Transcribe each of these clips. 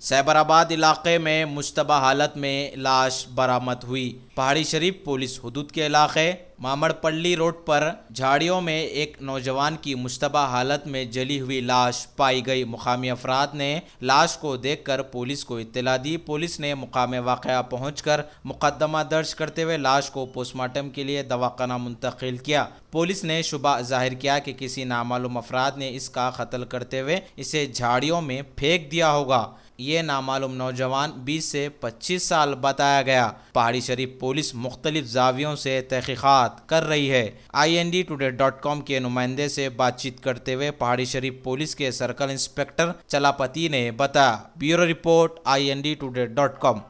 सैबराबाद इलाके में मुश्तबा हालत में लाश बरामद हुई। पहाड़ी शरीफ पुलिस हुदूद के इलाके मामड़पल्ली रोड पर झाड़ियों में एक नौजवान की मुश्तबा हालत में जली हुई लाश पाई गई। मुकामी अफराद ने लाश को देखकर पुलिस को इत्तला दी। पुलिस ने मुकाम वाक़या पहुंचकर मुकदमा दर्ज करते हुए लाश को पोस्टमार्टम के लिए दवाखाना मुंतकिल किया। पुलिस ने शुबा जाहिर किया कि किसी नामालूम अफराद ने इसका कत्ल करते हुए इसे झाड़ियों में फेंक दिया होगा। ये नामालूम नौजवान 20 से 25 साल बताया गया। पहाड़ी शरीफ पुलिस मुख्तलिफ जावियों से तहकीकात कर रही है। IND-Today.com के नुमाइंदे से बातचीत करते हुए पहाड़ी शरीफ पुलिस के सर्कल इंस्पेक्टर चलापति ने बताया। Bureau report IND-Today.com।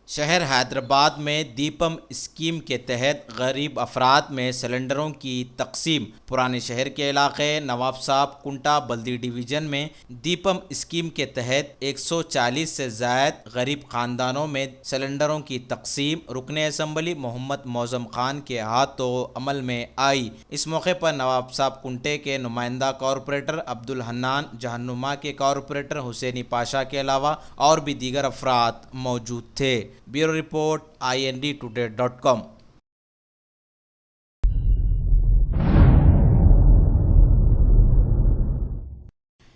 शहर हैदराबाद में दीपम स्कीम के तहत गरीब अफराद में सिलेंडरों की तकसीम। पुराने शहर के इलाके नवाब साहब कुंटा बल्दी डिवीज़न में दीपम स्कीम के तहत 140 से ज़ायद गरीब ख़ानदानों में सिलेंडरों की तकसीम रुकने असम्बली मोहम्मद मौज़म खान के हाथों अमल में आई। इस मौके पर नवाब साहब कुंटे के नुमाइंदा कॉरपोरेटर अब्दुल हन्नान, जहन्नुमा के कॉरपोरेटर हुसैनी पाशा के अलावा और भी दीगर अफराद मौजूद थे। Bureau report IND-Today.com।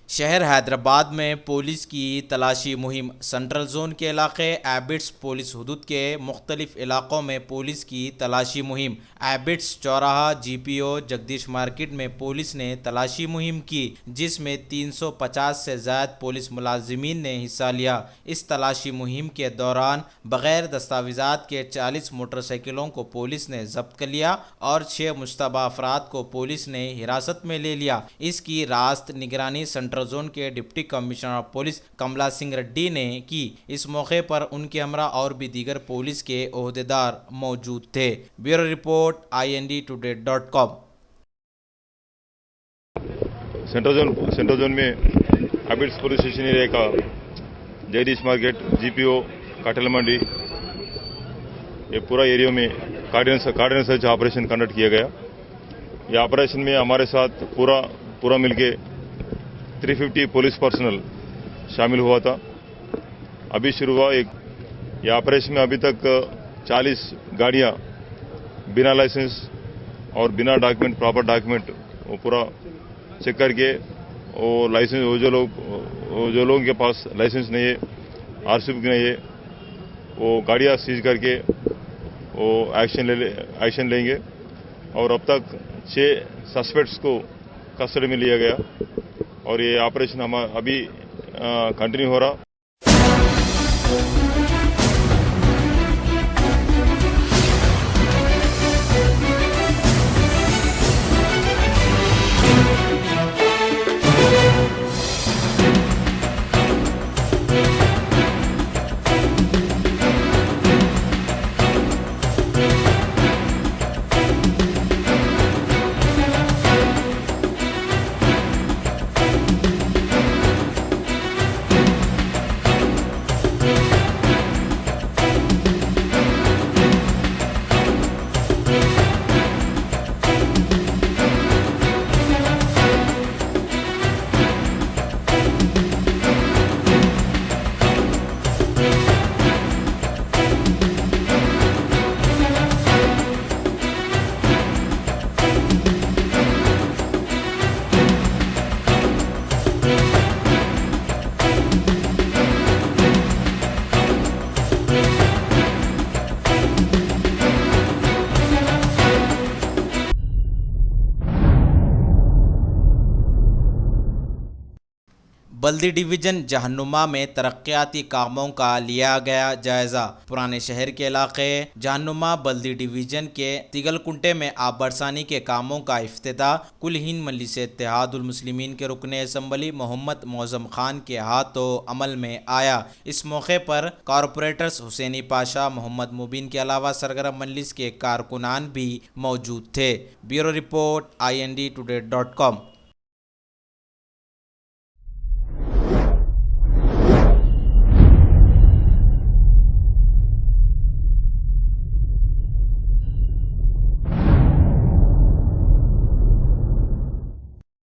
शहर हैदराबाद में पुलिस की तलाशी मुहिम। सेंट्रल जोन के इलाके एबिट्स पुलिस हुदूद के मुख्तलिफ इलाकों में पुलिस की तलाशी मुहिम। एबिट्स चौराहा GPO जगदीश मार्केट में पुलिस ने तलाशी मुहिम की, जिसमें 350 से ज़ायद पुलिस मुलाजिमीन ने हिस्सा लिया। इस तलाशी मुहिम के दौरान बग़ैर दस्तावेज़ात के 40 मोटरसाइकिलों को पुलिस ने जब्त कर लिया और 6 मुश्तबा अफराद को पुलिस ने हिरासत में ले लिया। इसकी रास्त निगरानी सेंट्रल जोन के डिप्टी कमिश्नर ऑफ पुलिस कमला सिंह रेड्डी ने की। इस मौके पर उनके हमरा और भी दीगर पुलिस के ओहदेदार मौजूद थे। Bureau report IND-Today.com। Central zone में हैबिट्स पुलिस स्टेशन एरिया का जगदीश मार्केट GPO काटल मंडी, ये पूरा एरिया में कार्डिनल सर्च ऑपरेशन कंडक्ट किया गया। ये ऑपरेशन में हमारे साथ पूरा मिलके 350 पुलिस पर्सनल शामिल हुआ था। अभी शुरू हुआ ये ऑपरेशन में अभी तक 40 गाड़ियां बिना लाइसेंस और बिना डॉक्यूमेंट, प्रॉपर डॉक्यूमेंट वो पूरा चेक करके वो लाइसेंस, जो लोगों के पास लाइसेंस नहीं है, RC बुक नहीं है, वो गाड़ियां सीज करके वो एक्शन लेंगे। और अब तक 6 सस्पेक्ट्स को कस्टडी में लिया गया और ये ऑपरेशन हम अभी कंटिन्यू हो रहा। बल्दी डिवीजन जहन्नुमा में तरक्याती कामों का लिया गया जायजा। पुराने शहर के इलाके जहन्नुमा बल्दी डिवीजन के तिगलकुंटे में आब बरसानी के कामों का इफ्तिताह कुल हिंद मजलिस इत्तेहादुल मुस्लिमीन के रुकने असम्बली मोहम्मद मौज़म खान के हाथों अमल में आया। इस मौके पर कॉरपोरेटर्स हुसैनी पाशा, मोहम्मद मुबीन के अलावा सरगर्म मजलिस के कारकुनान भी मौजूद थे। Bureau report INDtoday.com।